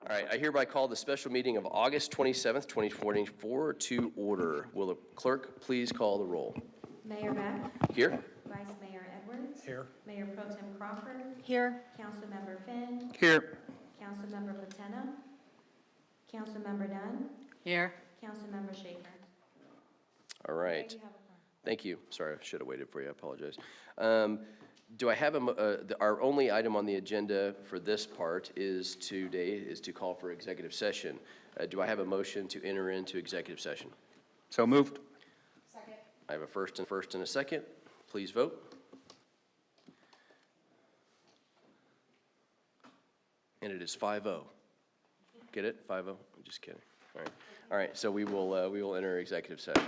All right, I hereby call the special meeting of August 27th, 2024 to order. Will the clerk please call the roll? Mayor Beck. Here? Vice Mayor Edwards. Here. Mayor Pro Tem Crawford. Here. Councilmember Finn. Here. Councilmember Platena. Councilmember Dunn. Here. Councilmember Shaker. All right. You have a quorum. Thank you. Sorry, I should have waited for you. I apologize. Do I have our only item on the agenda for this part is to call for executive session. Do I have a motion to enter into executive session? So moved. Second. I have a first and a second. Please vote. And it is 5-0. Get it? 5-0? I'm just kidding. All right. All right. So we will enter executive session.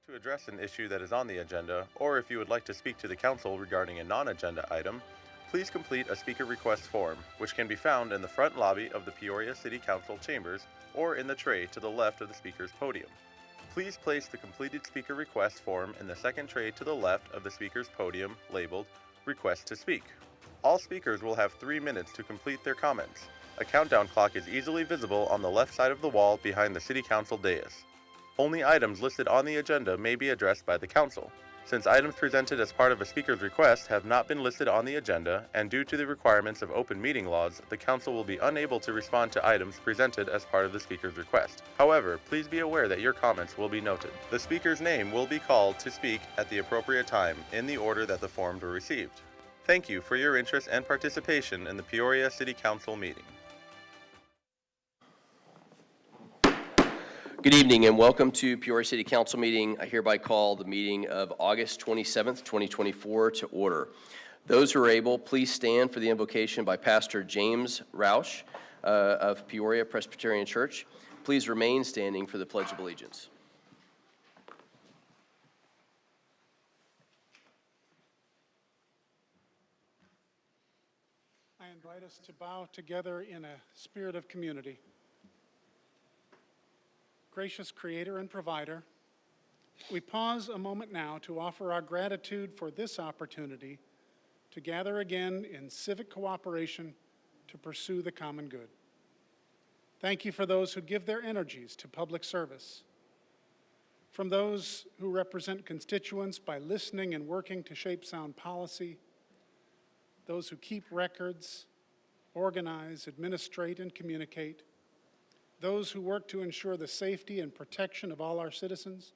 To address an issue that is on the agenda, or if you would like to speak to the council regarding a non-agenda item, please complete a speaker request form, which can be found in the front lobby of the Peoria City Council chambers or in the tray to the left of the speaker's podium. Please place the completed speaker request form in the second tray to the left of the speaker's podium labeled Request to Speak. All speakers will have 3 minutes to complete their comments. A countdown clock is easily visible on the left side of the wall behind the City Council dais. Only items listed on the agenda may be addressed by the council. Since items presented as part of a speaker's request have not been listed on the agenda, and due to the requirements of open meeting laws, the council will be unable to respond to items presented as part of the speaker's request. However, please be aware that your comments will be noted. The speaker's name will be called to speak at the appropriate time in the order that the forms were received. Thank you for your interest and participation in the Peoria City Council meeting. Good evening and welcome to Peoria City Council meeting. I hereby call the meeting of August 27th, 2024 to order. Those who are able, please stand for the invocation by Pastor James Roush of Peoria Presbyterian Church. Please remain standing for the Pledge of Allegiance. I invite us to bow together in a spirit of community. Gracious Creator and Provider, we pause a moment now to offer our gratitude for this opportunity to gather again in civic cooperation to pursue the common good. Thank you for those who give their energies to public service, from those who represent constituents by listening and working to shape sound policy, those who keep records, organize, administrate, and communicate, those who work to ensure the safety and protection of all our citizens,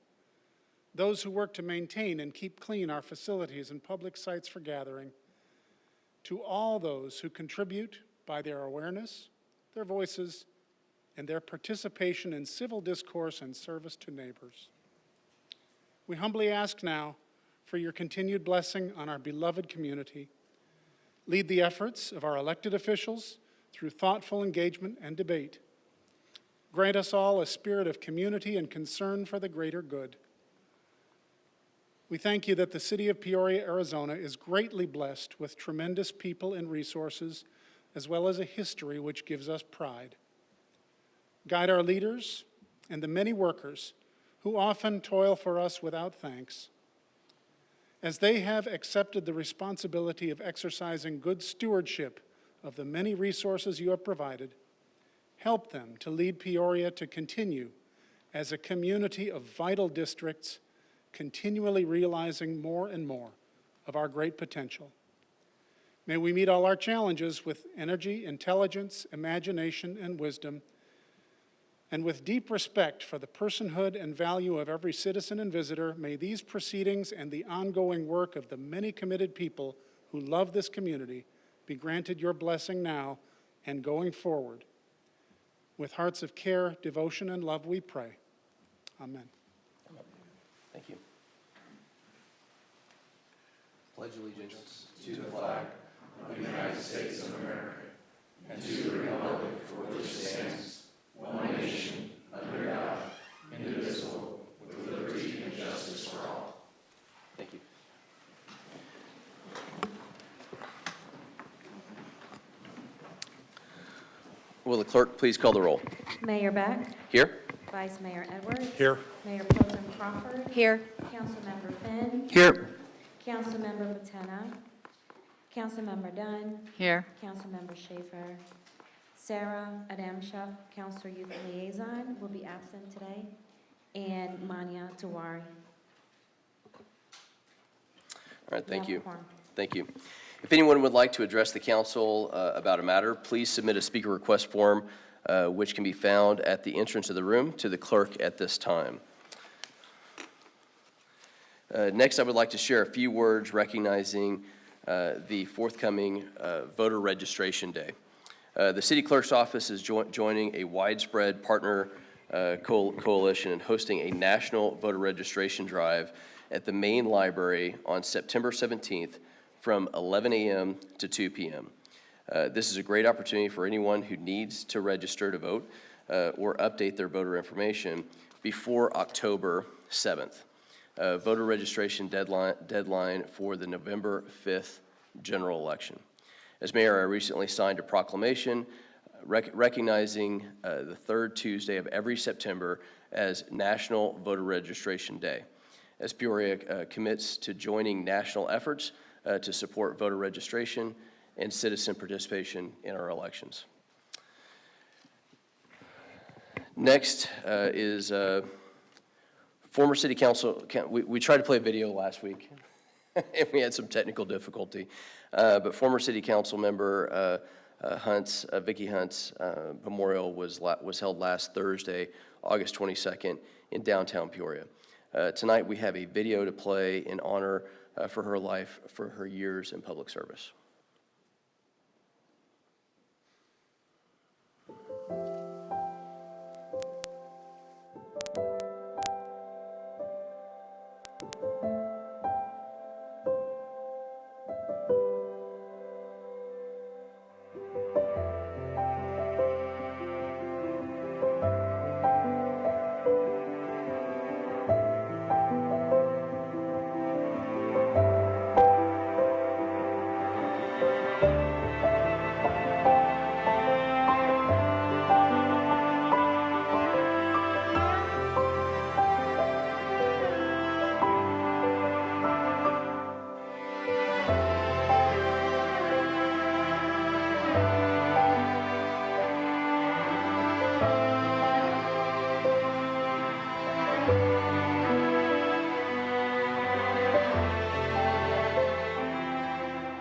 those who work to maintain and keep clean our facilities and public sites for gathering, to all those who contribute by their awareness, their voices, and their participation in civil discourse and service to neighbors. We humbly ask now for your continued blessing on our beloved community. Lead the efforts of our elected officials through thoughtful engagement and debate. Grant us all a spirit of community and concern for the greater good. We thank you that the city of Peoria, Arizona is greatly blessed with tremendous people and resources, as well as a history which gives us pride. Guide our leaders and the many workers who often toil for us without thanks. As they have accepted the responsibility of exercising good stewardship of the many resources you have provided, help them to lead Peoria to continue as a community of vital districts, continually realizing more and more of our great potential. May we meet all our challenges with energy, intelligence, imagination, and wisdom, and with deep respect for the personhood and value of every citizen and visitor. May these proceedings and the ongoing work of the many committed people who love this community be granted your blessing now and going forward. With hearts of care, devotion, and love, we pray. Amen. Thank you. Pledge allegiance to the flag of the United States of America and to the republic for which it stands, one nation, under God, indivisible, with liberty and justice for all. Thank you. Will the clerk please call the roll? Mayor Beck, Here? Vice Mayor Edwards. Here. Mayor Pro Tem Crawford. Here. Councilmember Finn. Here. Councilmember Patena. Councilmember Dunn. Here. Councilmember Schaefer. Sarah Adamchuk, Councilor Youth Liaison, will be absent today. And Mania Tawari. All right, thank We you. have a quorum. Thank you. If anyone would like to address the council about a matter, please submit a speaker request form, which can be found at the entrance of the room to the clerk at this time. Next, I would like to share a few words recognizing the forthcoming voter registration day. The city clerk's office is joining a widespread partner coalition and hosting a national voter registration drive at the main library on September 17th from 11 a.m. to 2 p.m. This is a great opportunity for anyone who needs to register to vote or update their voter information before October 7th. voter registration deadline for the November 5th general election. As mayor, I recently signed a proclamation recognizing the third Tuesday of every September as National Voter Registration Day, as Peoria commits to joining national efforts to support voter registration and citizen participation in our elections. Next is former city council. We tried to play a video last week, and we had some technical difficulty. But former city council member Vicki Hunt's memorial was held last Thursday, August 22nd, in downtown Peoria. Tonight we have a video to play in honor for her life, for her years in public service.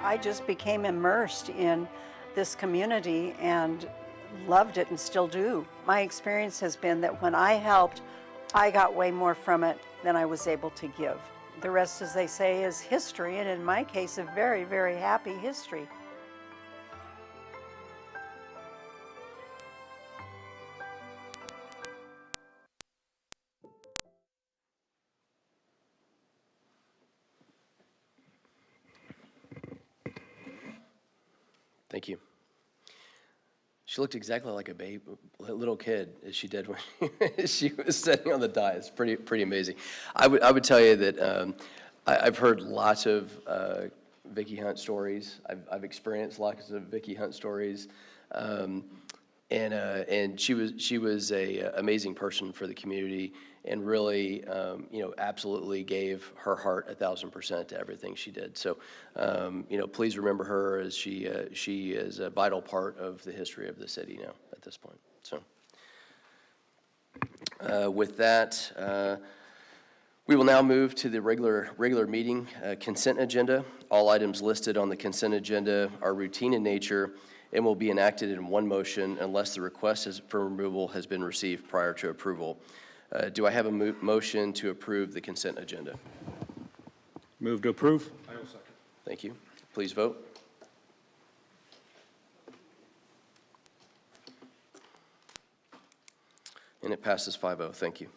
I just became immersed in this community and loved it and still do. My experience has been that when I helped, I got way more from it than I was able to give. The rest, as they say, is history, and in my case, a very, very happy history. Thank you. She looked exactly like a little kid as she did when she was sitting on the dais. Pretty amazing. I would tell you that I've heard lots of Vicki Hunt stories. I've experienced lots of Vicki Hunt stories, and she was a amazing person for the community, and really absolutely gave her heart 1,000% to everything she did. So please remember her, as she is a vital part of the history of the city now at this point. So with that, we will now move to the regular meeting consent agenda. All items listed on the consent agenda are routine in nature and will be enacted in one motion unless the request for removal has been received prior to approval. Do I have a motion to approve the consent agenda? Move to approve. I will second. Thank you. Please vote. And it passes 5-0. Thank you.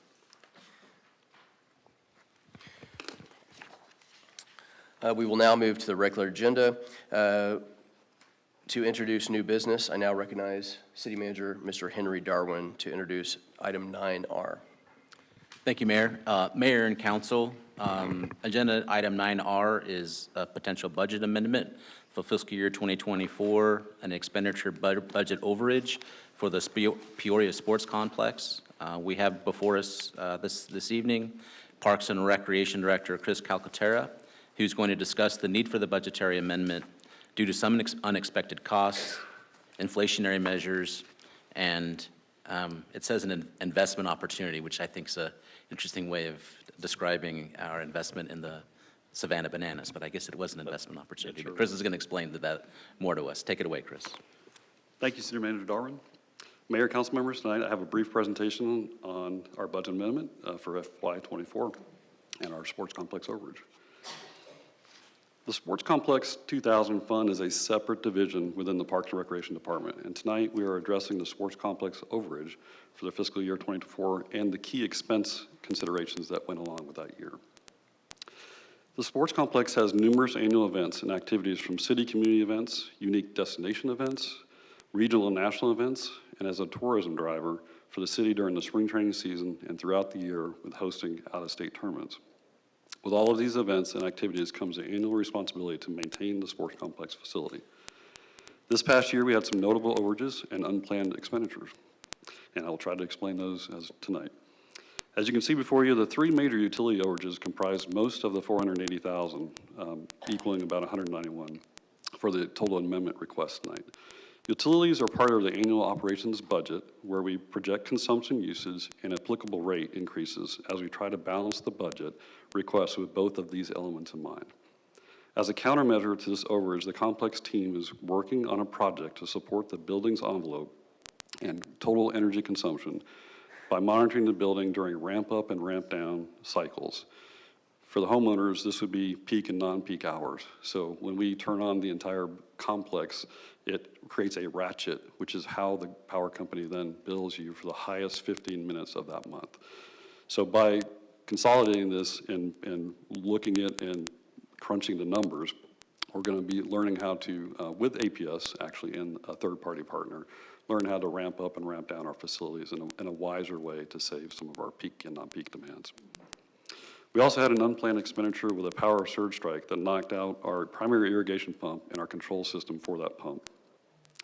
We will now move to the regular agenda. To introduce new business, I now recognize City Manager Mr. Henry Darwin to introduce item 9R. Thank you, Mayor. Mayor and Council, agenda item 9R is a potential budget amendment for fiscal year 2024, an expenditure budget overage for the Peoria Sports Complex. We have before us this evening Parks and Recreation Director Chris Calcaterra, who's going to discuss the need for the budgetary amendment due to some unexpected costs, inflationary measures, and it says an investment opportunity, which I think is an interesting way of describing our investment in the Savannah Bananas, but I guess it was an investment opportunity. But Chris is going to explain that more to us. Take it away, Chris. Thank you, City Manager Darwin. Mayor, council members, tonight I have a brief presentation on our budget amendment for FY24 and our sports complex overage. The Sports Complex 2000 Fund is a separate division within the Parks and Recreation Department, and tonight we are addressing the Sports Complex overage for the fiscal year 2024 and the key expense considerations that went along with that year. The Sports Complex has numerous annual events and activities, from city community events, unique destination events, regional and national events, and as a tourism driver for the city during the spring training season and throughout the year with hosting out-of-state tournaments. With all of these events and activities comes the annual responsibility to maintain the sports complex facility. This past year, we had some notable overages and unplanned expenditures, and I will try to explain those as tonight. As you can see before you, the three major utility overages comprise most of the $480,000, equaling about $191 for the total amendment request tonight. Utilities are part of the annual operations budget where we project consumption uses and applicable rate increases as we try to balance the budget request with both of these elements in mind. As a countermeasure to this overage, the complex team is working on a project to support the building's envelope and total energy consumption by monitoring the building during ramp up and ramp down cycles. For the homeowners, this would be peak and non-peak hours. So when we turn on the entire complex, it creates a ratchet, which is how the power company then bills you for the highest 15 minutes of that month. So by consolidating this and looking at and crunching the numbers, we're going to be learning how to, with APS actually and a third-party partner, learn how to ramp up and ramp down our facilities in a wiser way to save some of our peak and non-peak demands. We also had an unplanned expenditure with a power surge strike that knocked out our primary irrigation pump and our control system for that pump.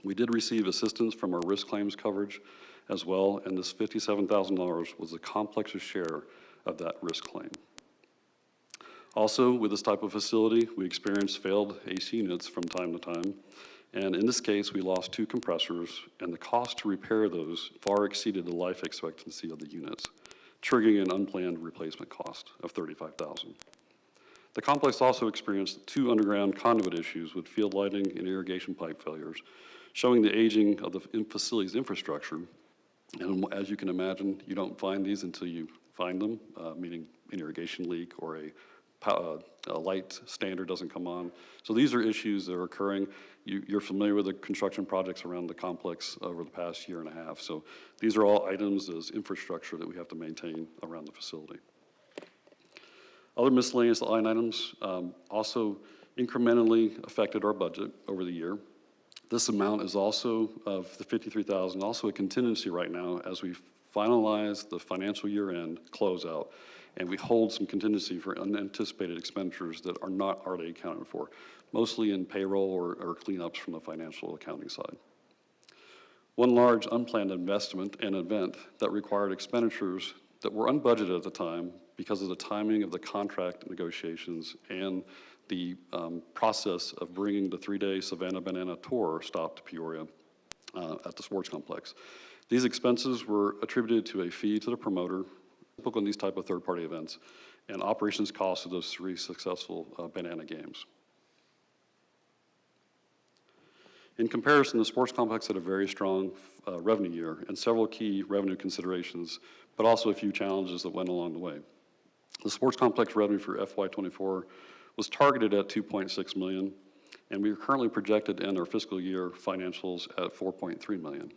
We did receive assistance from our risk claims coverage as well, and this $57,000 was the complex's share of that risk claim. Also, with this type of facility, we experienced failed AC units from time to time, and in this case, we lost 2 compressors, and the cost to repair those far exceeded the life expectancy of the units, triggering an unplanned replacement cost of $35,000. The complex also experienced 2 underground conduit issues with field lighting and irrigation pipe failures, showing the aging of the facility's infrastructure. And as you can imagine, you don't find these until you find them, meaning an irrigation leak or a light standard doesn't come on. So these are issues that are occurring. You're familiar with the construction projects around the complex over the past year and a half. So these are all items as infrastructure that we have to maintain around the facility. Other miscellaneous line items also incrementally affected our budget over the year. This amount is also, of the $53,000, also a contingency right now as we finalize the financial year-end closeout, and we hold some contingency for unanticipated expenditures that are not already accounted for, mostly in payroll or cleanups from the financial accounting side. One large unplanned investment and event that required expenditures that were unbudgeted at the time because of the timing of the contract negotiations and the process of bringing the 3-day Savannah Banana Tour stop to Peoria at the sports complex. These expenses were attributed to a fee to the promoter, typical in these type of third-party events, and operations costs of those 3 successful banana games. In comparison, the sports complex had a very strong revenue year and several key revenue considerations, but also a few challenges that went along the way. The sports complex revenue for FY24 was targeted at $2.6 million, and we are currently projected to end our fiscal year financials at $4.3 million.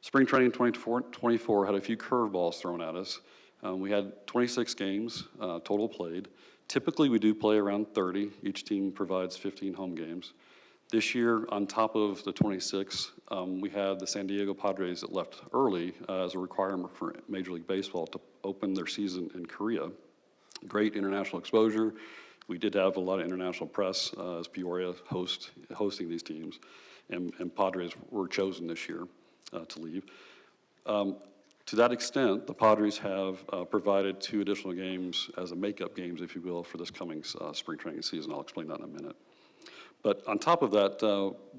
Spring training 2024 had a few curveballs thrown at us. We had 26 games total played. Typically, we do play around 30. Each team provides 15 home games. This year, on top of the 26, we had the San Diego Padres that left early as a requirement for Major League Baseball to open their season in Korea. Great international exposure. We did have a lot of international press as Peoria hosting these teams, and Padres were chosen this year to leave. To that extent, the Padres have provided 2 additional games as a makeup games, if you will, for this coming spring training season. I'll explain that in a minute. But on top of that,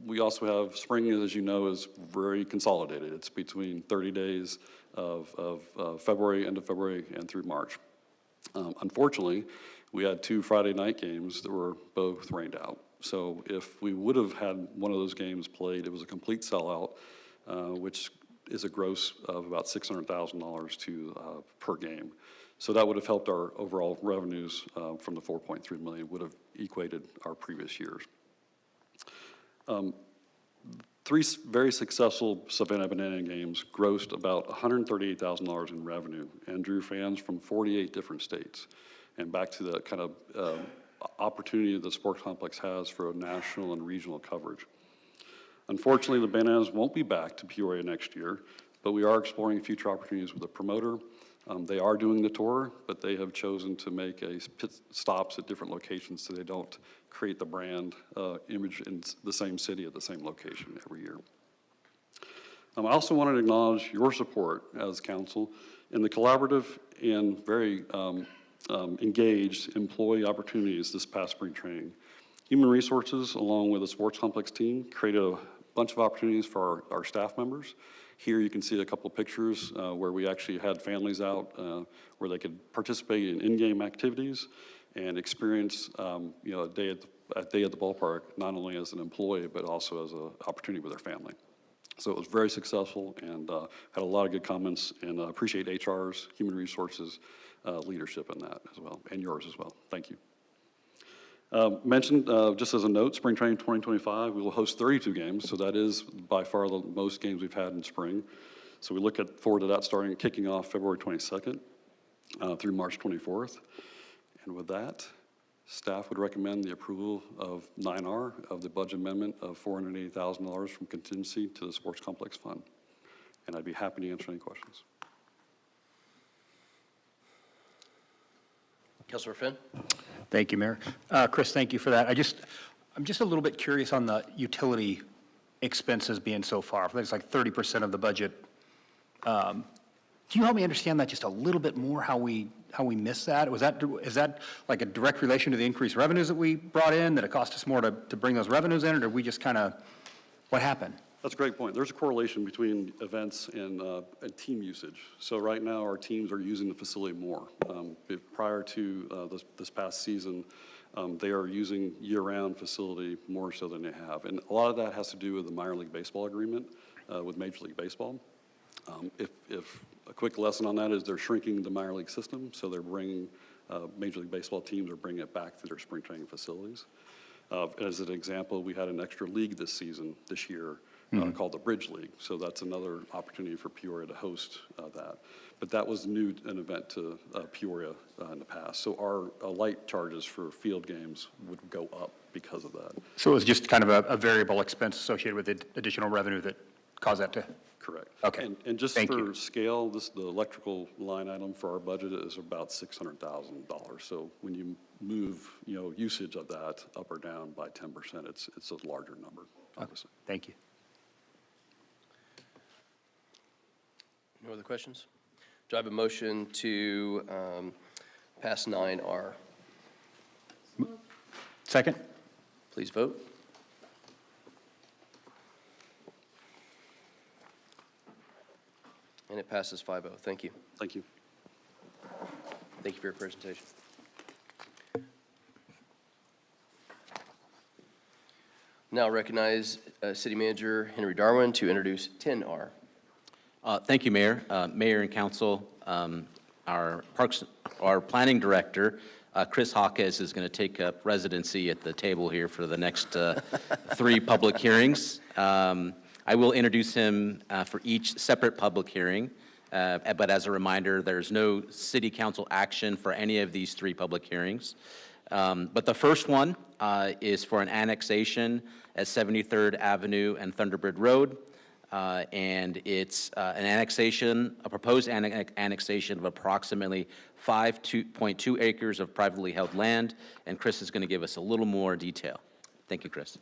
we also have spring, as you know, is very consolidated. It's between 30 days of February, end of February, and through March. Unfortunately, we had 2 Friday night games that were both rained out. So if we would have had one of those games played, it was a complete sellout, which is a gross of about $600,000 per game. So that would have helped our overall revenues from the $4.3 million, would have equated our previous years. 3 very successful Savannah Banana games grossed about $138,000 in revenue and drew fans from 48 different states. And back to the kind of opportunity the sports complex has for a national and regional coverage. Unfortunately, the Bananas won't be back to Peoria next year, but we are exploring future opportunities with the promoter They are doing the tour, but they have chosen to make pit stops at different locations so they don't create the brand image in the same city at the same location every year. I also wanted to acknowledge your support as council in the collaborative and very engaged employee opportunities this past spring training. Human Resources, along with the Sports Complex team, created a bunch of opportunities for our staff members. Here you can see a couple of pictures where we actually had families out where they could participate in in-game activities and experience a day at the ballpark, not only as an employee, but also as an opportunity with their family. So it was very successful and had a lot of good comments, and I appreciate HR's, Human Resources leadership in that as well, and yours as well. Thank you. Mentioned, just as a note, Spring Training 2025, we will host 32 games, so that is by far the most games we've had in spring. So we look forward to that kicking off February 22nd through March 24th. And with that, staff would recommend the approval of 9R of the budget amendment of $480,000 from contingency to the Sports Complex Fund. And I'd be happy to answer any questions. Councilor Finn? Thank you, Mayor. Chris, thank you for that. I'm just a little bit curious on the utility expenses being so far. I think it's like 30% of the budget. Do you help me understand that just a little bit more, how we missed that? Is that like a direct relation to the increased revenues that we brought in, that it cost us more to bring those revenues in, or did we just kind of, what happened? That's a great point. There's a correlation between events and team usage. So right now, our teams are using the facility more. Prior to this past season, they are using year-round facility more so than they have. And a lot of that has to do with the minor league baseball agreement with Major League Baseball. If a quick lesson on that is they're shrinking the minor league system, so they're bringing Major League Baseball teams are bringing it back to their spring training facilities. As an example, we had an extra league this year, called the Bridge League. So that's another opportunity for Peoria to host that. But that was an event to Peoria in the past. So our light charges for field games would go up because of that. So it was just kind of a variable expense associated with the additional revenue that caused that to? Correct. Okay. And just Thank for you. scale, the electrical line item for our budget is about $600,000. So when you move, usage of that up or down by 10%, it's a larger number, obviously. Thank you. No other questions? Do I have a motion to pass 9R? Second? Please vote. And it passes 5-0. Thank you. Thank you. Thank you for your presentation. Now recognize City Manager Henry Darwin to introduce 10R. Thank you, Mayor. Mayor and Council, our Planning Director, Chris Hawkes, is going to take up residency at the table here for the next 3 public hearings. I will introduce him for each separate public hearing, but as a reminder, there's no City Council action for any of these 3 public hearings. But the first one is for an annexation at 73rd Avenue and Thunderbird Road. And it's a proposed annexation of approximately 5.2 acres of privately held land, and Chris is going to give us a little more detail. Thank you, Chris.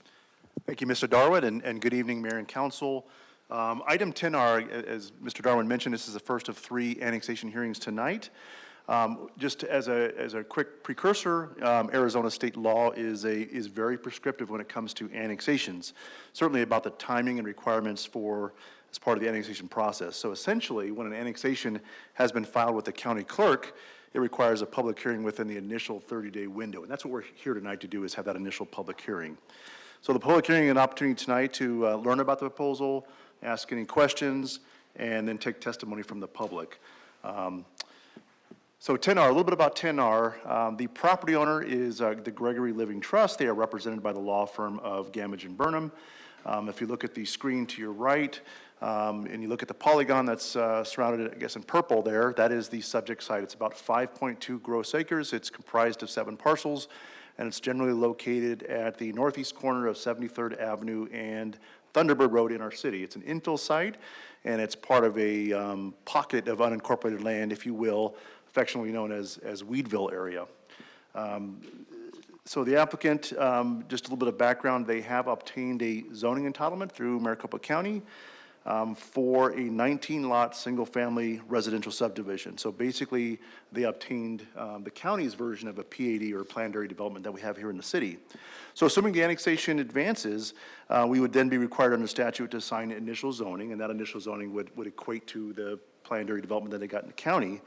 Thank you, Mr. Darwin, and good evening, Mayor and Council. Item 10R, as Mr. Darwin mentioned, this is the first of 3 annexation hearings tonight. Just as a quick precursor, Arizona state law is very prescriptive when it comes to annexations, certainly about the timing and requirements as part of the annexation process. So essentially, when an annexation has been filed with the county clerk, it requires a public hearing within the initial 30-day window. And that's what we're here tonight to do, is have that initial public hearing. So the public hearing is an opportunity tonight to learn about the proposal, ask any questions, and then take testimony from the public. So 10R, a little bit about 10R. The property owner is the Gregory Living Trust. They are represented by the law firm of Gamage and Burnham. If you look at the screen to your right, and you look at the polygon that's surrounded, I guess, in purple there, that is the subject site. It's about 5.2 gross acres. It's comprised of 7 parcels. and it's generally located at the northeast corner of 73rd Avenue and Thunderbird Road in our city. It's an infill site, and it's part of a pocket of unincorporated land, if you will, affectionately known as Weedville area. So the applicant, just a little bit of background, they have obtained a zoning entitlement through Maricopa County for a 19-lot, single-family residential subdivision. So basically, they obtained the county's version of a PAD, or planned area development, that we have here in the city. So assuming the annexation advances, we would then be required under statute to assign initial zoning, and that initial zoning would equate to the planned area development that they got in the county.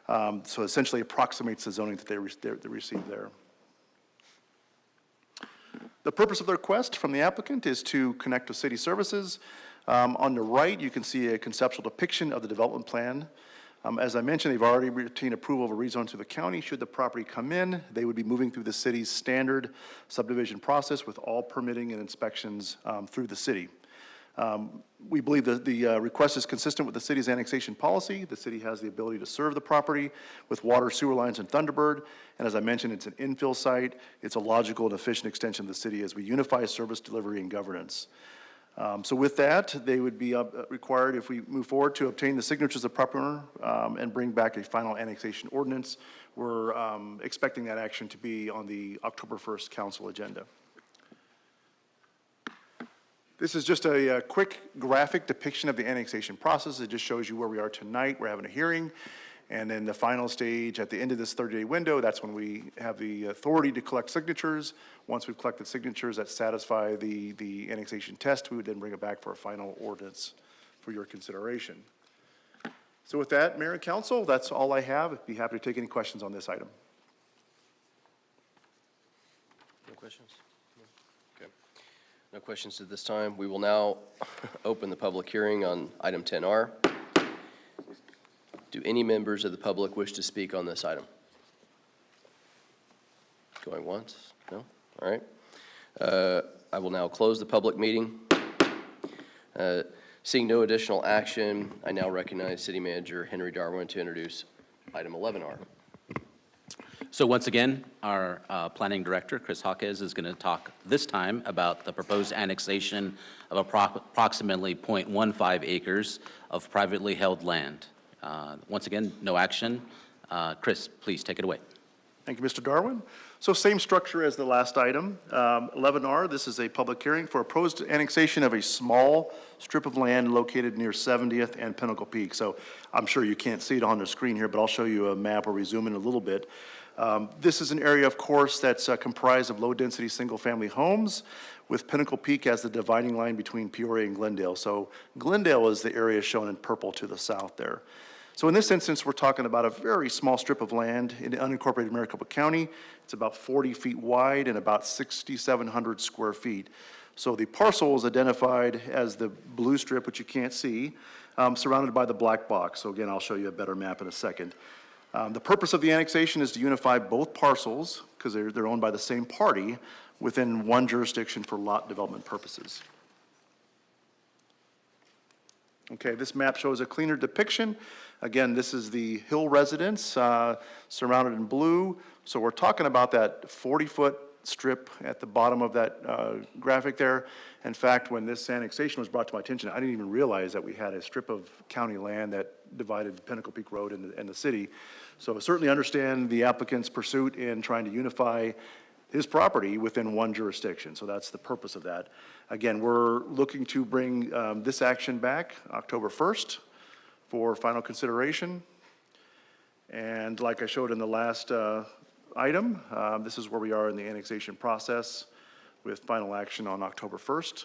So essentially approximates the zoning that they received there. The purpose of the request from the applicant is to connect with city services. On the right, you can see a conceptual depiction of the development plan. As I mentioned, they've already obtained approval of a rezone to the county. Should the property come in, they would be moving through the city's standard subdivision process with all permitting and inspections through the city. We believe that the request is consistent with the city's annexation policy. The city has the ability to serve the property with water, sewer lines, and Thunderbird. And as I mentioned, it's an infill site. It's a logical and efficient extension of the city as we unify service delivery and governance. So with that, they would be required, if we move forward, to obtain the signatures of property owner and bring back a final annexation ordinance. We're expecting that action to be on the October 1st council agenda. This is just a quick graphic depiction of the annexation process. It just shows you where we are tonight. We're having a hearing. And then the final stage, at the end of this 30-day window, that's when we have the authority to collect signatures. Once we've collected signatures that satisfy the annexation test, we would then bring it back for a final ordinance for your consideration. So with that, Mayor and Council, that's all I have. I'd be happy to take any questions on this item. No questions? Okay. No questions at this time. We will now open the public hearing on item 10R. Do any members of the public wish to speak on this item? Going once? No? All right. I will now close the public meeting. Seeing no additional action, I now recognize City Manager Henry Darwin to introduce item 11R. So once again, our Planning Director, Chris Hawkes, is going to talk this time about the proposed annexation of approximately 0.15 acres of privately held land. Once again, no action. Chris, please take it away. Thank you, Mr. Darwin. So same structure as the last item. 11R, this is a public hearing for a proposed annexation of a small strip of land located near 70th and Pinnacle Peak. So I'm sure you can't see it on the screen here, but I'll show you a map where we zoom in a little bit. This is an area, of course, that's comprised of low-density single-family homes, with Pinnacle Peak as the dividing line between Peoria and Glendale. So Glendale is the area shown in purple to the south there. So in this instance, we're talking about a very small strip of land in unincorporated Maricopa County. It's about 40 feet wide and about 6,700 square feet. So the parcel is identified as the blue strip, which you can't see, surrounded by the black box. So again, I'll show you a better map in a second. The purpose of the annexation is to unify both parcels, because they're owned by the same party, within one jurisdiction for lot development purposes. Okay, this map shows a cleaner depiction. Again, this is the Hill residence, surrounded in blue. So we're talking about that 40-foot strip at the bottom of that graphic there. In fact, when this annexation was brought to my attention, I didn't even realize that we had a strip of county land that divided Pinnacle Peak Road and the city. So I certainly understand the applicant's pursuit in trying to unify his property within one jurisdiction. So that's the purpose of that. Again, we're looking to bring this action back October 1st for final consideration. And like I showed in the last item, this is where we are in the annexation process with final action on October 1st.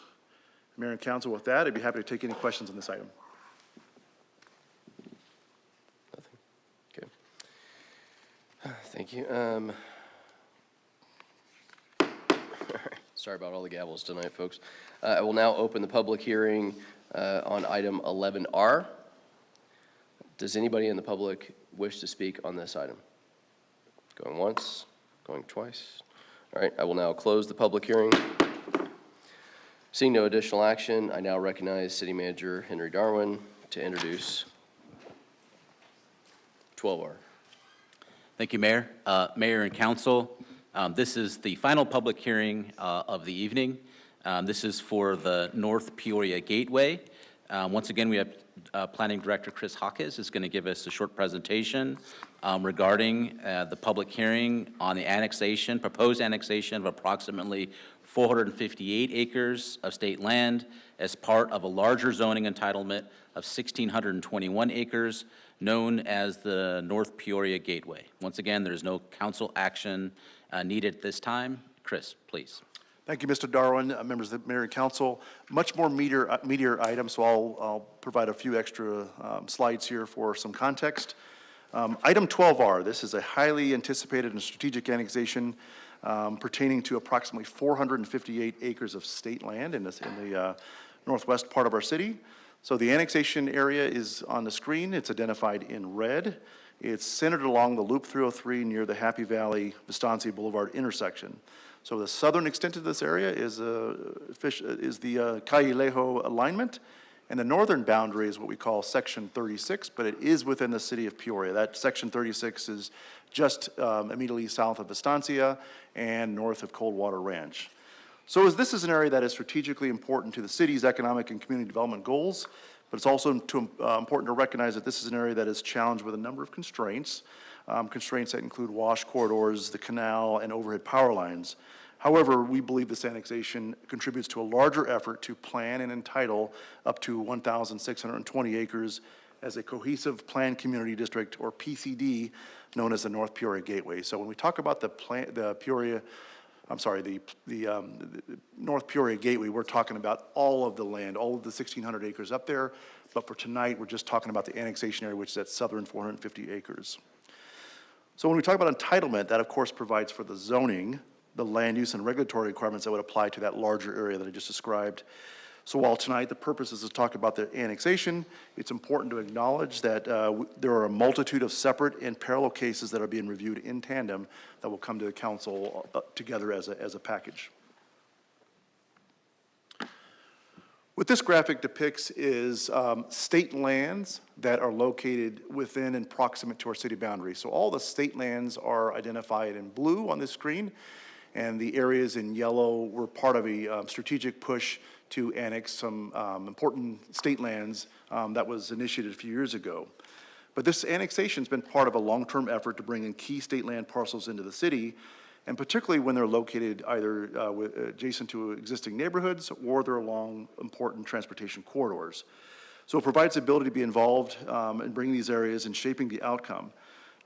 Mayor and Council, with that, I'd be happy to take any questions on this item. Nothing. Okay. Thank you. Sorry about all the gavels tonight, folks. I will now open the public hearing on item 11R. Does anybody in the public wish to speak on this item? Going once, going twice. All right, I will now close the public hearing. Seeing no additional action, I now recognize City Manager Henry Darwin to introduce 12R. Thank you, Mayor. Mayor and Council, This is the final public hearing of the evening. This is for the North Peoria Gateway. Once again, we have Planning Director Chris Hawkes is going to give us a short presentation regarding the public hearing on the annexation, proposed annexation of approximately 458 acres of state land as part of a larger zoning entitlement of 1,621 acres known as the North Peoria Gateway. Once again, there's no council action needed at this time. Chris, please. Thank you, Mr. Darwin, members of the mayor and council. Much more meatier item, so I'll provide a few extra slides here for some context. Item 12R, this is a highly anticipated and strategic annexation pertaining to approximately 458 acres of state land in the northwest part of our city. So the annexation area is on the screen. It's identified in red. It's centered along the Loop 303 near the Happy Valley Vistancia Boulevard intersection. So the southern extent of this area is the Cahilejo alignment, and the northern boundary is what we call Section 36, but it is within the city of Peoria. That Section 36 is just immediately south of Vistancia and north of Coldwater Ranch. So this is an area that is strategically important to the city's economic and community development goals, but it's also important to recognize that this is an area that is challenged with a number of constraints, constraints that include wash corridors, the canal, and overhead power lines. However, we believe this annexation contributes to a larger effort to plan and entitle up to 1,620 acres as a cohesive planned community district, or PCD, known as the North Peoria Gateway. So when we talk about the North Peoria Gateway, we're talking about all of the land, all of the 1,600 acres up there. But for tonight, we're just talking about the annexation area, which is that southern 450 acres. So when we talk about entitlement, that of course provides for the zoning, the land use and regulatory requirements that would apply to that larger area that I just described. So while tonight the purpose is to talk about the annexation, it's important to acknowledge that there are a multitude of separate and parallel cases that are being reviewed in tandem that will come to the council together as a package. What this graphic depicts is state lands that are located within and proximate to our city boundary. So all the state lands are identified in blue on this screen, and the areas in yellow were part of a strategic push to annex some important state lands that was initiated a few years ago. But this annexation has been part of a long-term effort to bring in key state land parcels into the city, and particularly when they're located either adjacent to existing neighborhoods or they're along important transportation corridors. So it provides the ability to be involved in bringing these areas and shaping the outcome.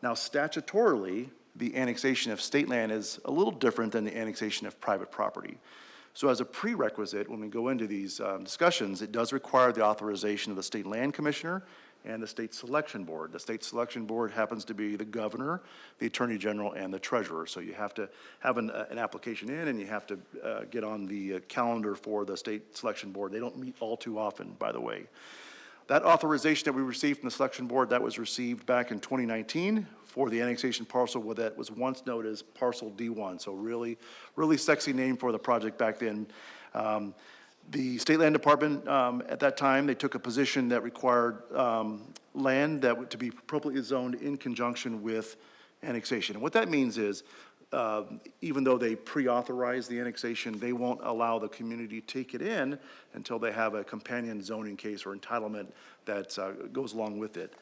Now, statutorily, the annexation of state land is a little different than the annexation of private property. So as a prerequisite, when we go into these discussions, it does require the authorization of the state land commissioner and the state selection board. The state selection board happens to be the governor, the attorney general, and the treasurer. So you have to have an application in, and you have to get on the calendar for the state selection board. They don't meet all too often, by the way. That authorization that we received from the selection board, that was received back in 2019 for the annexation parcel that was once known as Parcel D1. So really, really sexy name for the project back then. The State Land Department, at that time, they took a position that required land to be appropriately zoned in conjunction with annexation. And what that means is, even though they pre-authorize the annexation, they won't allow the community to take it in until they have a companion zoning case or entitlement that goes along with it.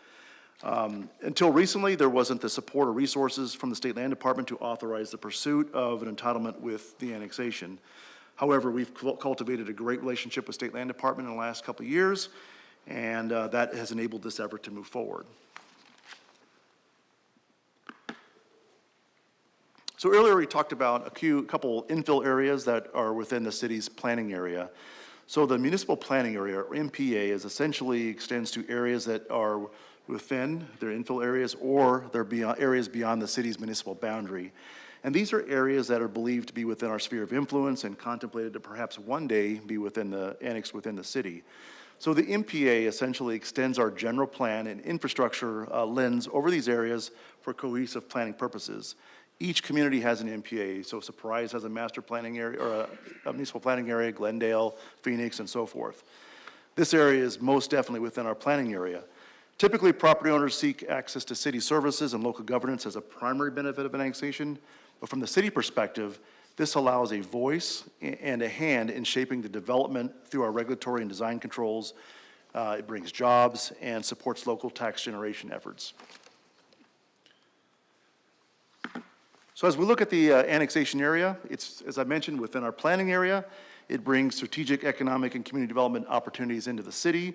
Until recently, there wasn't the support or resources from the State Land Department to authorize the pursuit of an entitlement with the annexation. However, we've cultivated a great relationship with State Land Department in the last couple of years, and that has enabled this effort to move forward. So earlier we talked about a couple infill areas that are within the city's planning area. So the municipal planning area, or MPA, is essentially extends to areas that are within their infill areas or they're beyond, areas beyond the city's municipal boundary. And these are areas that are believed to be within our sphere of influence and contemplated to perhaps one day be annexed within the city. So the MPA essentially extends our general plan and infrastructure lens over these areas for cohesive planning purposes. Each community has an MPA, so Surprise has a master planning area, or a municipal planning area, Glendale, Phoenix, and so forth. This area is most definitely within our planning area. Typically, property owners seek access to city services and local governance as a primary benefit of annexation, But from the city perspective, this allows a voice and a hand in shaping the development through our regulatory and design controls. It brings jobs and supports local tax generation efforts. So as we look at the annexation area, it's, as I mentioned, within our planning area. It brings strategic economic and community development opportunities into the city.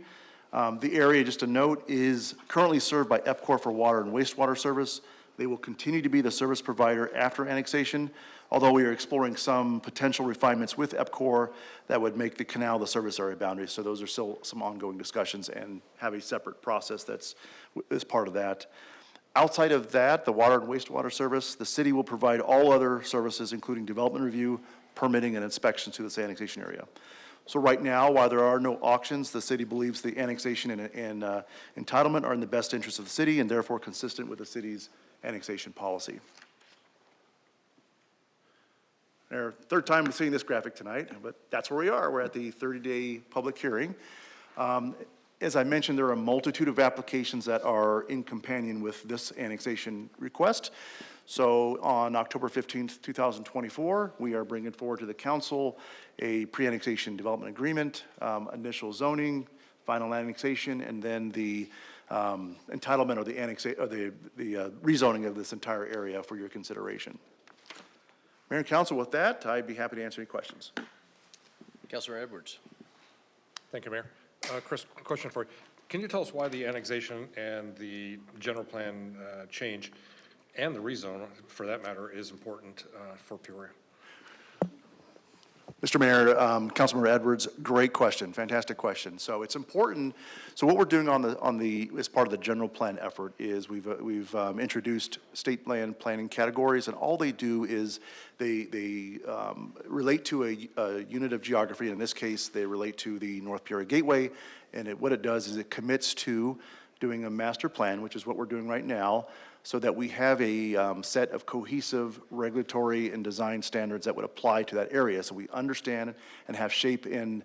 The area, just a note, is currently served by EPCOR for water and wastewater service. They will continue to be the service provider after annexation, although we are exploring some potential refinements with EPCOR that would make the canal the service area boundary. So those are still some ongoing discussions and have a separate process that's as part of that. Outside of that, the water and wastewater service, the city will provide all other services, including development review, permitting, and inspections to this annexation area. So right now, while there are no auctions, the city believes the annexation and entitlement are in the best interest of the city and therefore consistent with the city's annexation policy. Our third time seeing this graphic tonight, but that's where we are. We're at the 30-day public hearing. As I mentioned, there are a multitude of applications that are in companion with this annexation request. So on October 15th, 2024, we are bringing forward to the council a pre-annexation development agreement, initial zoning, final annexation, and then the entitlement or the rezoning of this entire area for your consideration. Mayor and council, with that, I'd be happy to answer any questions. Councilor Edwards. Thank you, Mayor. Chris, question for you. Can you tell us why the annexation and the general plan change and the rezone, for that matter, is important for Peoria? Mr. Mayor, Councilmember Edwards, great question, fantastic question. So it's important. So what we're doing as part of the general plan effort is we've introduced state land planning categories, and all they do is they relate to a unit of geography. In this case, they relate to the North Peoria Gateway, and what it does is it commits to doing a master plan, which is what we're doing right now, so that we have a set of cohesive regulatory and design standards that would apply to that area, so we understand and have shape in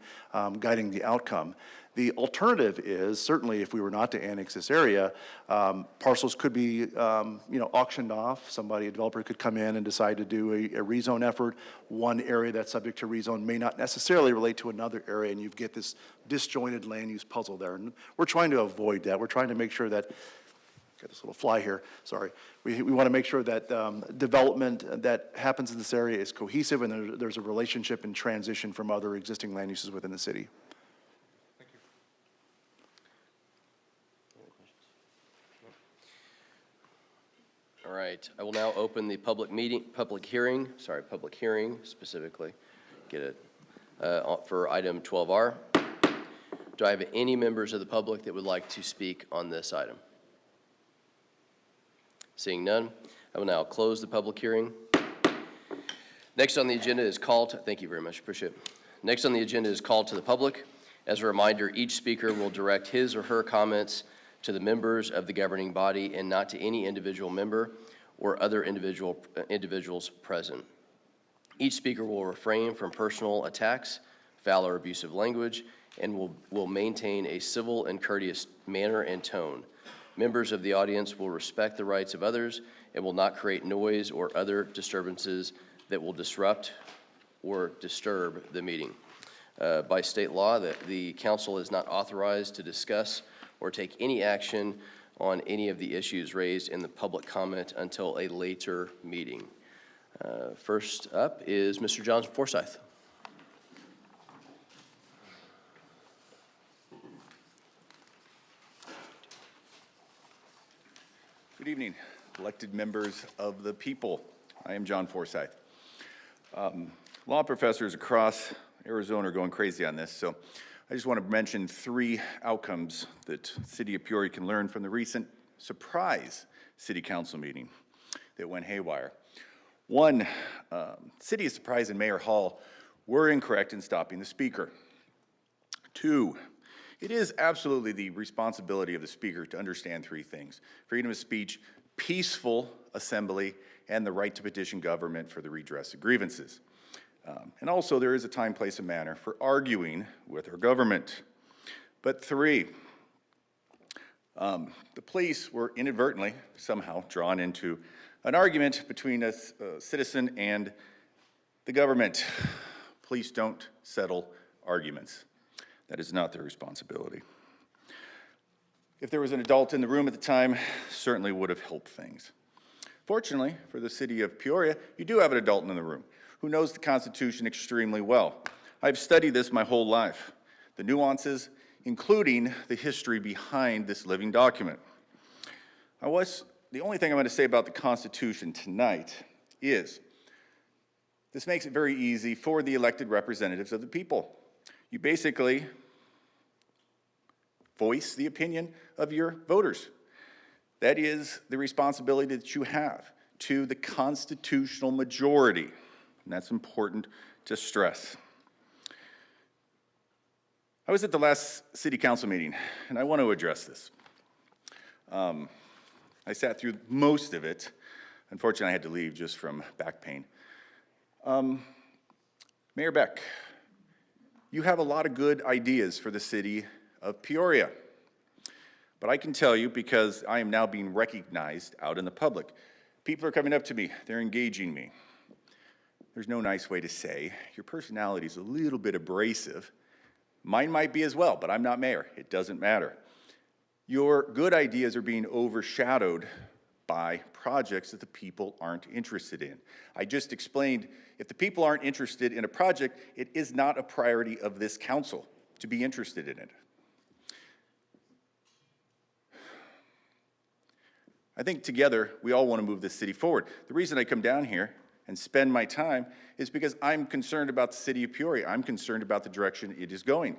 guiding the outcome. The alternative is, certainly if we were not to annex this area, parcels could be auctioned off. A developer could come in and decide to do a rezone effort. One area that's subject to rezone may not necessarily relate to another area, and you get this disjointed land use puzzle there. And we're trying to avoid that. We're trying to make sure that, got this little fly here, sorry. We want to make sure that development that happens in this area is cohesive and there's a relationship and transition from other existing land uses within the city. All right, I will now open the public hearing specifically, get it, for item 12R. Do I have any members of the public that would like to speak on this item? Seeing none, I will now close the public hearing. Next on the agenda is called, thank you very much, appreciate it. Next on the agenda is called to the public. As a reminder, each speaker will direct his or her comments to the members of the governing body and not to any individual member or other individuals present. Each speaker will refrain from personal attacks, foul or abusive language, and will maintain a civil and courteous manner and tone. Members of the audience will respect the rights of others and will not create noise or other disturbances that will disrupt or disturb the meeting. By state law, the council is not authorized to discuss or take any action on any of the issues raised in the public comment until a later meeting. First up is Mr. John Forsyth. Good evening, elected members of the people. I am John Forsyth. Law professors across Arizona are going crazy on this, so I just want to mention 3 outcomes that City of Peoria can learn from the recent surprise City Council meeting that went haywire. 1, City of Surprise and Mayor Hall were incorrect in stopping the speaker. 2, it is absolutely the responsibility of the speaker to understand 3 things: freedom of speech, peaceful assembly, and the right to petition government for the redress of grievances. And also, there is a time, place, and manner for arguing with our government. But 3, The police were inadvertently somehow drawn into an argument between a citizen and the government. Police don't settle arguments. That is not their responsibility. If there was an adult in the room at the time, certainly would have helped things. Fortunately, for the city of Peoria, you do have an adult in the room who knows the Constitution extremely well. I've studied this my whole life, the nuances, including the history behind this living document. The only thing I'm going to say about the Constitution tonight is this makes it very easy for the elected representatives of the people. You basically voice the opinion of your voters. That is the responsibility that you have to the constitutional majority, and that's important to stress. I was at the last city council meeting, and I want to address this. I sat through most of it. Unfortunately, I had to leave just from back pain. Mayor Beck, you have a lot of good ideas for the city of Peoria. But I can tell you, because I am now being recognized out in the public, people are coming up to me, they're engaging me. There's no nice way to say, your personality is a little bit abrasive. Mine might be as well, but I'm not mayor. It doesn't matter. Your good ideas are being overshadowed by projects that the people aren't interested in. I just explained, if the people aren't interested in a project, it is not a priority of this council to be interested in it. I think together, we all want to move this city forward. The reason I come down here and spend my time is because I'm concerned about the city of Peoria. I'm concerned about the direction it is going.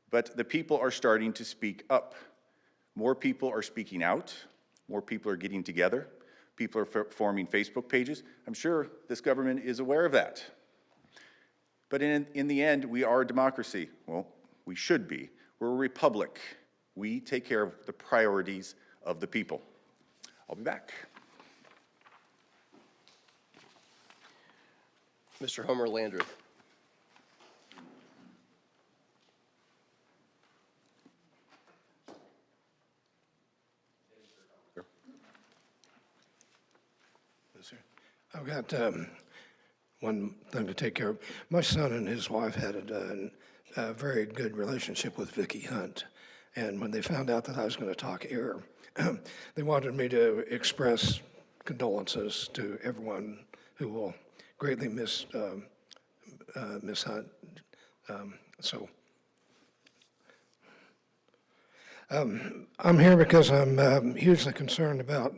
But the people are starting to speak up. More people are speaking out. More people are getting together. People are forming Facebook pages. I'm sure this government is aware of that. But in the end, we are a democracy. Well, we should be. We're a republic. We take care of the priorities of the people. I'll be back. Mr. Homer Landreth. I've got one thing to take care of. My son and his wife had a very good relationship with Vicki Hunt. And when they found out that I was going to talk air, they wanted me to express condolences to everyone who will greatly miss Miss Hunt. I'm here because I'm hugely concerned about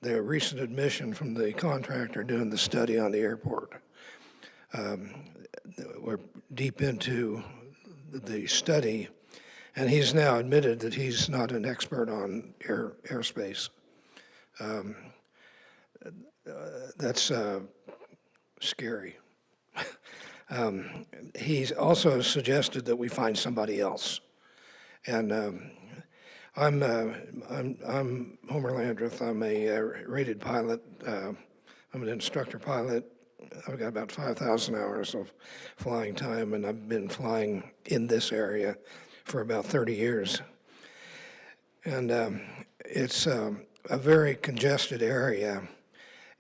the recent admission from the contractor doing the study on the airport. We're deep into the study, and he's now admitted that he's not an expert on airspace. That's scary. He's also suggested that we find somebody else. And I'm Homer Landreth. I'm a rated pilot. I'm an instructor pilot. I've got about 5,000 hours of flying time, and I've been flying in this area for about 30 years. And it's a very congested area,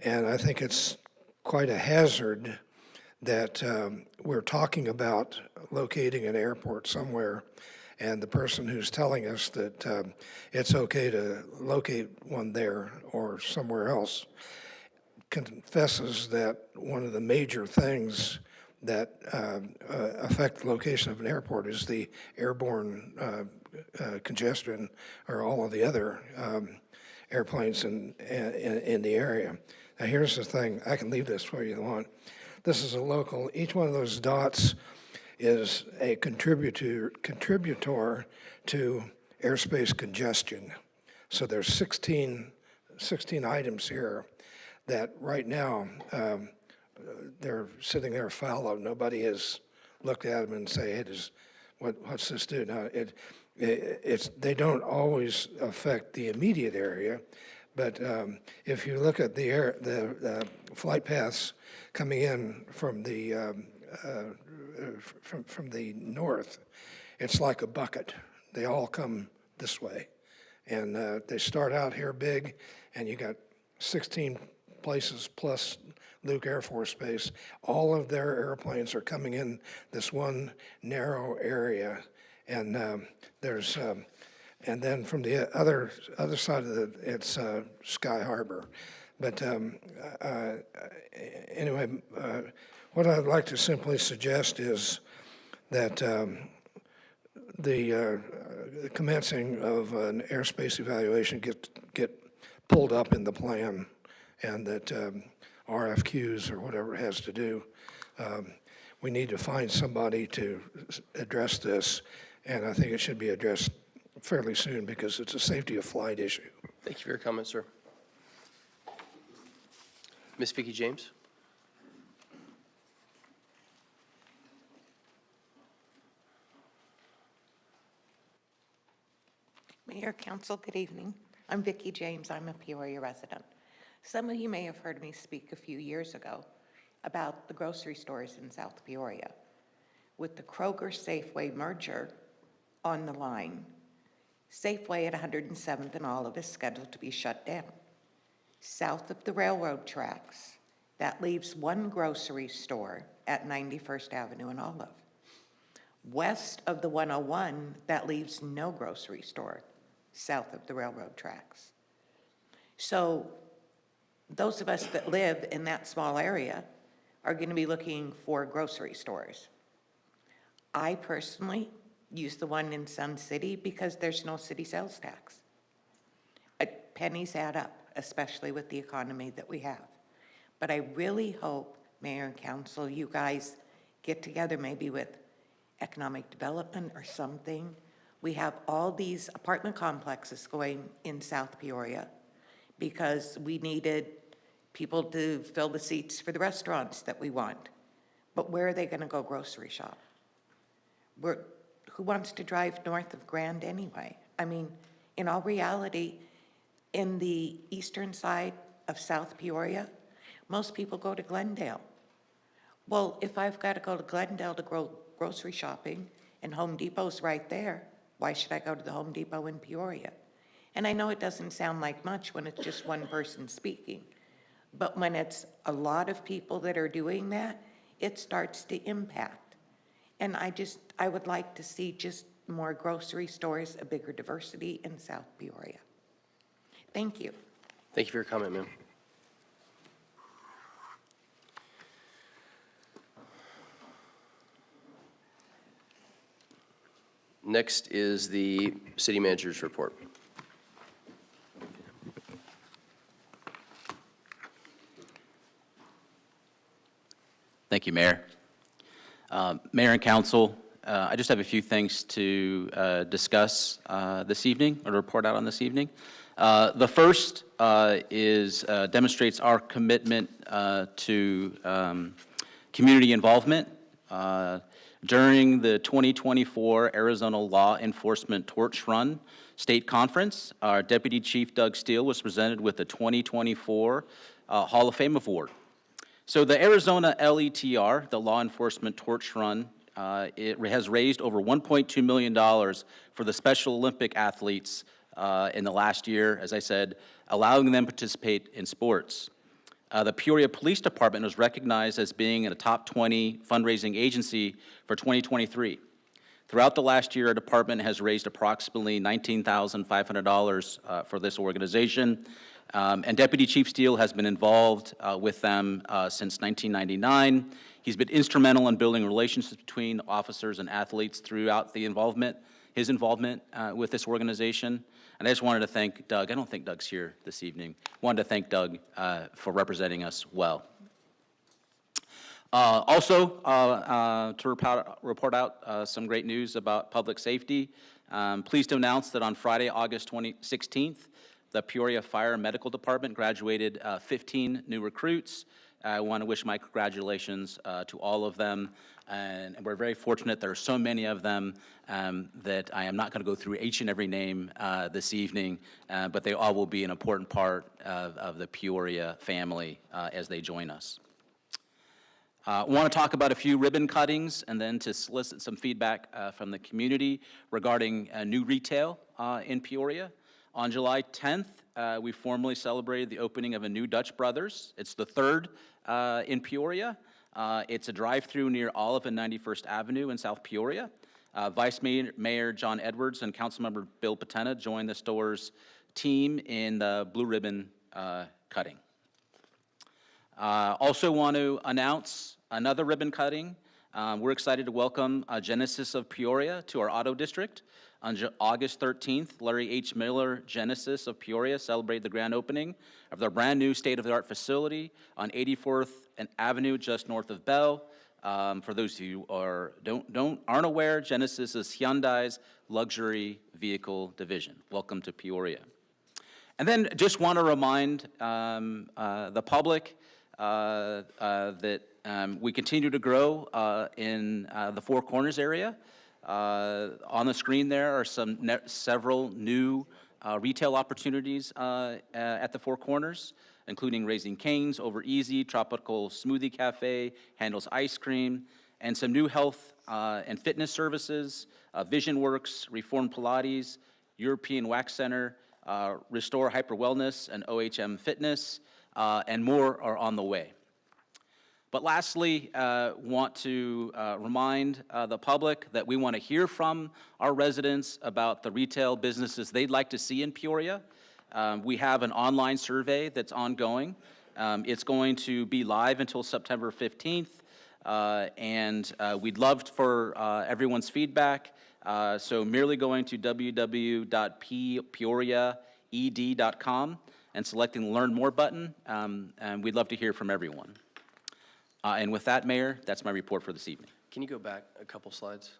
and I think it's quite a hazard that we're talking about locating an airport somewhere, and the person who's telling us that it's okay to locate one there or somewhere else confesses that one of the major things that affect the location of an airport is the airborne congestion, or all of the other airplanes in the area. Now here's the thing, I can leave this for you if you want. This is a local, each one of those dots is a contributor to airspace congestion. So there's 16 items here that right now, they're sitting there fallow. Nobody has looked at them and say, hey, what's this do? Now, they don't always affect the immediate area, but if you look at the flight paths coming in from the north, it's like a bucket. they all come this way. And they start out here big, and you got 16 places plus Luke Air Force Base. All of their airplanes are coming in this one narrow area. And and then from the other side of it's Sky Harbor. But anyway, what I'd like to simply suggest is that the commencing of an airspace evaluation get pulled up in the plan, and that RFQs or whatever it has to do. We need to find somebody to address this, and I think it should be addressed fairly soon because it's a safety of flight issue. Thank you for your comment, sir. Ms. Vicki James? Mayor, Council, good evening. I'm Vicki James. I'm a Peoria resident. Some of you may have heard me speak a few years ago about the grocery stores in South Peoria. With the Kroger-Safeway merger on the line, Safeway at 107th and Olive is scheduled to be shut down. South of the railroad tracks, that leaves one grocery store at 91st Avenue and Olive. West of the 101, that leaves no grocery store south of the railroad tracks. So those of us that live in that small area are going to be looking for grocery stores. I personally use the one in Sun City because there's no city sales tax. Pennies add up, especially with the economy that we have. But I really hope, Mayor and Council, you guys get together maybe with economic development or something. We have all these apartment complexes going in South Peoria because we needed people to fill the seats for the restaurants that we want. But where are they going to go grocery shop? Who wants to drive north of Grand anyway? I mean, in all reality, in the eastern side of South Peoria, most people go to Glendale. Well, if I've got to go to Glendale to go grocery shopping and Home Depot's right there, why should I go to the Home Depot in Peoria? And I know it doesn't sound like much when it's just one person speaking, but when it's a lot of people that are doing that, it starts to impact. And I would like to see just more grocery stores, a bigger diversity in South Peoria. Thank you. Thank you for your comment, ma'am. Next is the city manager's report. Thank you, Mayor. Mayor and Council, I just have a few things to discuss this evening, or report out on this evening. The first demonstrates our commitment to community involvement. During the 2024 Arizona Law Enforcement Torch Run State Conference, our Deputy Chief Doug Steele was presented with the 2024 Hall of Fame Award. So the Arizona LETR, the Law Enforcement Torch Run, it has raised over $1.2 million for the Special Olympic athletes in the last year, as I said, allowing them to participate in sports. The Peoria Police Department was recognized as being in a top 20 fundraising agency for 2023. Throughout the last year, our department has raised approximately $19,500 for this organization. And Deputy Chief Steele has been involved with them since 1999. He's been instrumental in building relationships between officers and athletes throughout his involvement with this organization. And I just wanted to thank Doug. I don't think Doug's here this evening. Wanted to thank Doug for representing us well. Also, to report out some great news about public safety. Pleased to announce that on Friday, August 16th, the Peoria Fire and Medical Department graduated 15 new recruits. I want to wish my congratulations to all of them. And we're very fortunate there are so many of them that I am not going to go through each and every name this evening, but they all will be an important part of the Peoria family as they join us. Want to talk about a few ribbon cuttings and then to solicit some feedback from the community regarding new retail in Peoria. On July 10th, we formally celebrated the opening of a new Dutch Brothers. It's the third in Peoria. It's a drive-through near Olive and 91st Avenue in South Peoria. Vice Mayor John Edwards and Councilmember Bill Patena joined the store's team in the blue ribbon cutting. Also want to announce another ribbon cutting. We're excited to welcome Genesis of Peoria to our auto district. On August 13th, Larry H. Miller Genesis of Peoria celebrated the grand opening of their brand-new state-of-the-art facility on 84th Avenue, just north of Bell. For those of you who aren't aware, Genesis is Hyundai's luxury vehicle division. Welcome to Peoria. And then just want to remind the public that we continue to grow in the Four Corners area. On the screen there are several new retail opportunities at the Four Corners, including Raising Cane's, Over Easy, Tropical Smoothie Cafe, Handel's Ice Cream, and some new health and fitness services, Vision Works, Reform Pilates, European Wax Center, Restore Hyper Wellness, and OHM Fitness, and more are on the way. But lastly, want to remind the public that we want to hear from our residents about the retail businesses they'd like to see in Peoria. We have an online survey that's ongoing. It's going to be live until September 15th, and we'd love for everyone's feedback. So merely going to www.peoriaed.com and selecting the Learn More button, and we'd love to hear from everyone. And with that, Mayor, that's my report for this evening. Can you go back a couple slides?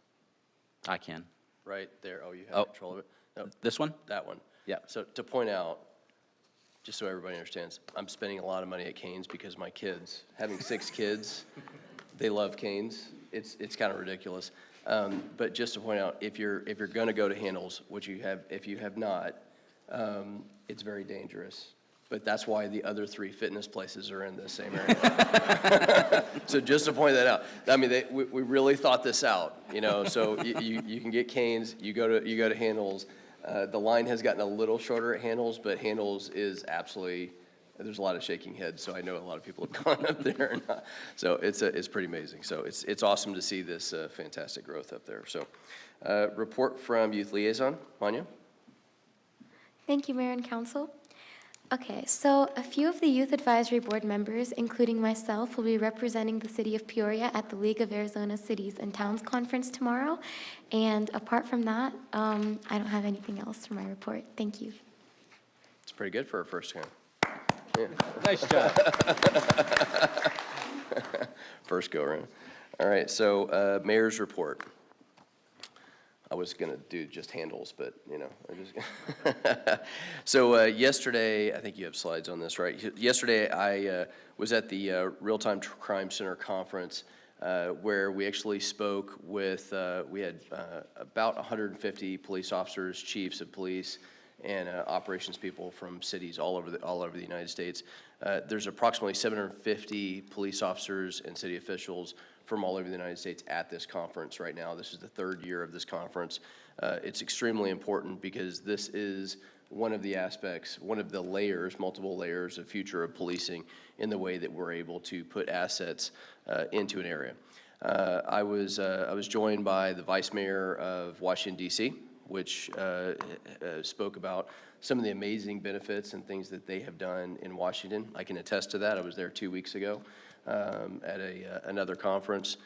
I can. Right there. Oh, you have control of it? No, This one? that one. Yeah. So to point out, just so everybody understands, I'm spending a lot of money at Cane's because my kids, having 6 kids, they love Cane's. It's kind of ridiculous. But just to point out, if you're going to go to Handel's, which you have, if you have not, it's very dangerous. But that's why the other 3 fitness places are in the same area. So just to point that out, I mean, we really thought this out, you know. So you can get Cane's, you go to Handel's. The line has gotten a little shorter at Handel's, but Handel's is absolutely, there's a lot of shaking heads. So I know a lot of people have gone up there. So it's pretty amazing. So it's awesome to see this fantastic growth up there. So report from Youth Liaison, Manya. Thank you, Mayor and Council. Okay, so a few of the Youth Advisory Board members, including myself, will be representing the City of Peoria at the League of Arizona Cities and Towns Conference tomorrow. And apart from that, I don't have anything else for my report. Thank you. It's pretty good for a first time. Yeah. Nice job. First go around. All right, so mayor's report. I was gonna do just handles, but you know, I just. So yesterday, I think you have slides on this, right? Yesterday, I was at the Real-Time Crime Center Conference, where we actually spoke with. We had about 150 police officers, chiefs of police, and operations people from cities all over the United States. There's approximately 750 police officers and city officials from all over the United States at this conference right now. This is the 3rd year of this conference. It's extremely important because this is one of the aspects, one of the layers, multiple layers of future of policing in the way that we're able to put assets into an area. I was joined by the Vice Mayor of Washington, D.C., which spoke about some of the amazing benefits and things that they have done in Washington. I can attest to that. I was there 2 weeks ago at another conference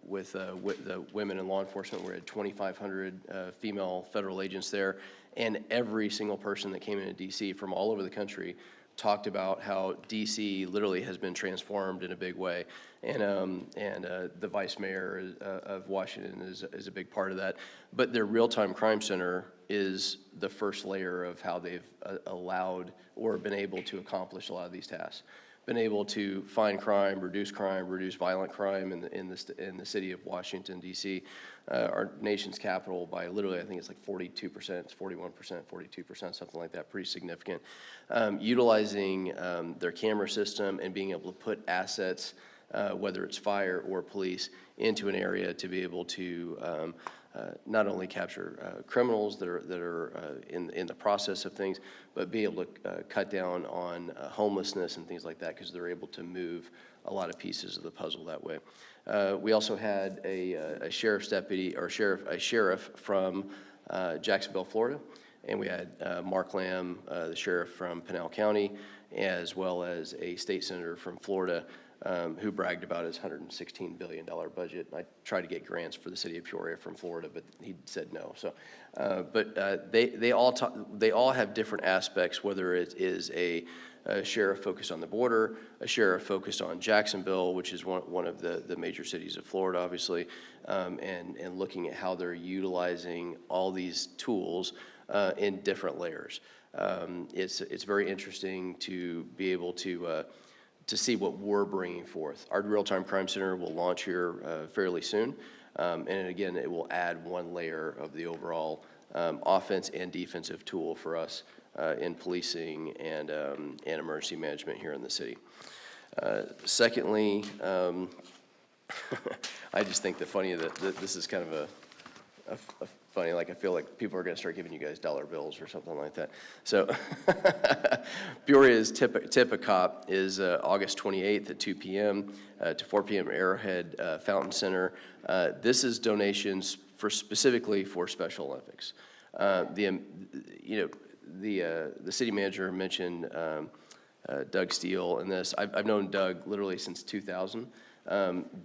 with the women in law enforcement. We had 2,500 female federal agents there, and every single person that came into D.C. from all over the country talked about how D.C. literally has been transformed in a big way, and the Vice Mayor of Washington is a big part of that. But their Real-Time Crime Center is the first layer of how they've allowed or been able to accomplish a lot of these tasks. Been able to find crime, reduce violent crime in the city of Washington, D.C., our nation's capital, by literally, I think it's like 42%, it's 41%, 42%, something like that, pretty significant. Utilizing their camera system and being able to put assets whether it's fire or police, into an area to be able to not only capture criminals that are in the process of things, but be able to cut down on homelessness and things like that, because they're able to move a lot of pieces of the puzzle that way. We also had a sheriff's deputy, or a sheriff from Jacksonville, Florida, and we had Mark Lamb, the sheriff from Pinal County, as well as a state senator from Florida, who bragged about his $116 billion budget. I tried to get grants for the city of Peoria from Florida, but he said no. So, they all have different aspects, whether it is a sheriff focused on the border, a sheriff focused on Jacksonville, which is one of the major cities of Florida, obviously, and looking at how they're utilizing all these tools in different layers. It's very interesting to be able to see what we're bringing forth. Our real-time crime center will launch here fairly soon, and again, it will add one layer of the overall offense and defensive tool for us in policing and emergency management here in the city. Secondly, I just think that this is kind of a funny, like I feel like people are going to start giving you guys dollar bills or something like that. So Peoria's Tip a Cop is August 28th at 2 p.m. To 4 p.m. Arrowhead Fountain Center. This is donations specifically for Special Olympics. The city manager mentioned Doug Steele in this. I've known Doug literally since 2000.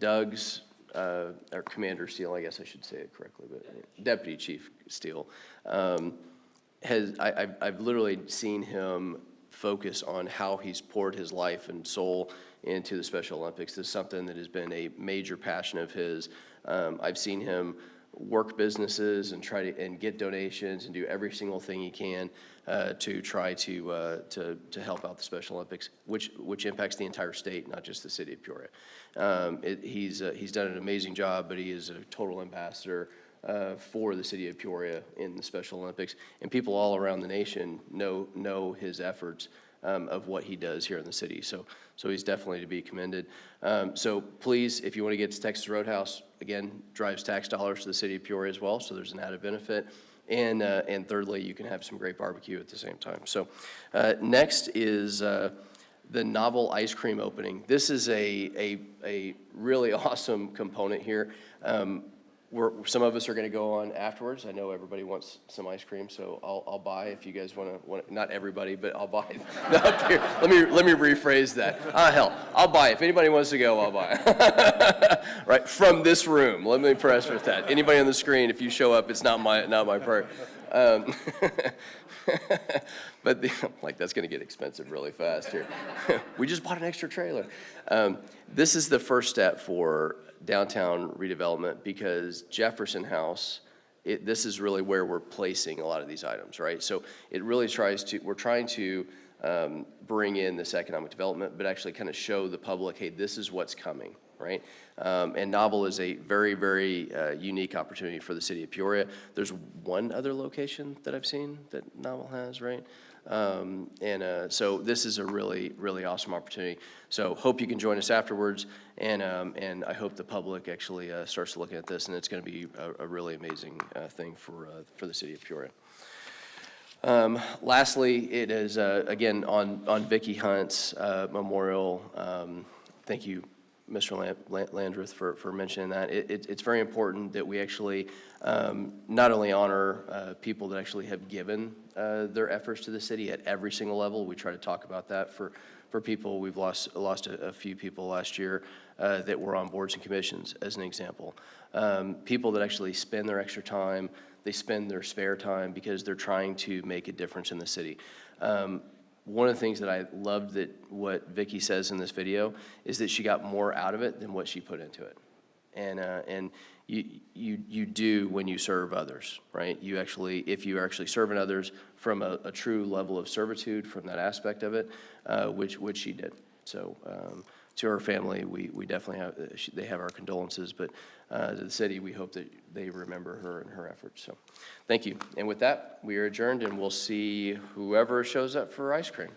Doug's or Commander Steele, I guess I should say it correctly, but Deputy Chief Steele, I've literally seen him focus on how he's poured his life and soul into the Special Olympics. This is something that has been a major passion of his. I've seen him work businesses and try to get donations and do every single thing he can to try to help out the Special Olympics, which impacts the entire state, not just the city of Peoria. He's done an amazing job, but he is a total ambassador for the city of Peoria in the Special Olympics, and people all around the nation know his efforts of what he does here in the city. So he's definitely to be commended. So please, if you want to get to Texas Roadhouse, again, drives tax dollars to the city of Peoria as well, so there's an added benefit. And thirdly, you can have some great barbecue at the same time. So next is the novel ice cream opening. This is a really awesome component here. Some of us are going to go on afterwards. I know everybody wants some ice cream, so I'll buy if you guys want to. Not everybody, but I'll buy. Up here. Let me rephrase that. Hell, I'll buy. If anybody wants to go, I'll buy. Right from this room. Let me press with that. Anybody on the screen, if you show up, it's not my part. But that's going to get expensive really fast here. We just bought an extra trailer. This is the first step for downtown redevelopment, because Jefferson House, this is really where we're placing a lot of these items, right? So it really we're trying to bring in this economic development, but actually kind of show the public, hey, this is what's coming, right? And Novel is a very, very unique opportunity for the city of Peoria. There's one other location that I've seen that Novel has, right? So this is a really, really awesome opportunity. So hope you can join us afterwards, and I hope the public actually starts looking at this, and it's going to be a really amazing thing for the city of Peoria. Lastly, it is again on Vicki Hunt's memorial. Thank you, Mr. Landreth, for mentioning that. It's very important that we actually not only honor people that actually have given their efforts to the city at every single level. We try to talk about that for people. We've lost a few people last year that were on boards and commissions, as an example. People that actually spend their extra time, they spend their spare time because they're trying to make a difference in the city. One of the things that I loved that what Vicki says in this video is that she got more out of it than what she put into it. And you do when you serve others, right? If you are actually serving others from a true level of servitude from that aspect of it, which she did. So to her family, we definitely they have our condolences, but to the city, we hope that they remember her and her efforts. So thank you. And with that, we are adjourned, and we'll see whoever shows up for ice cream.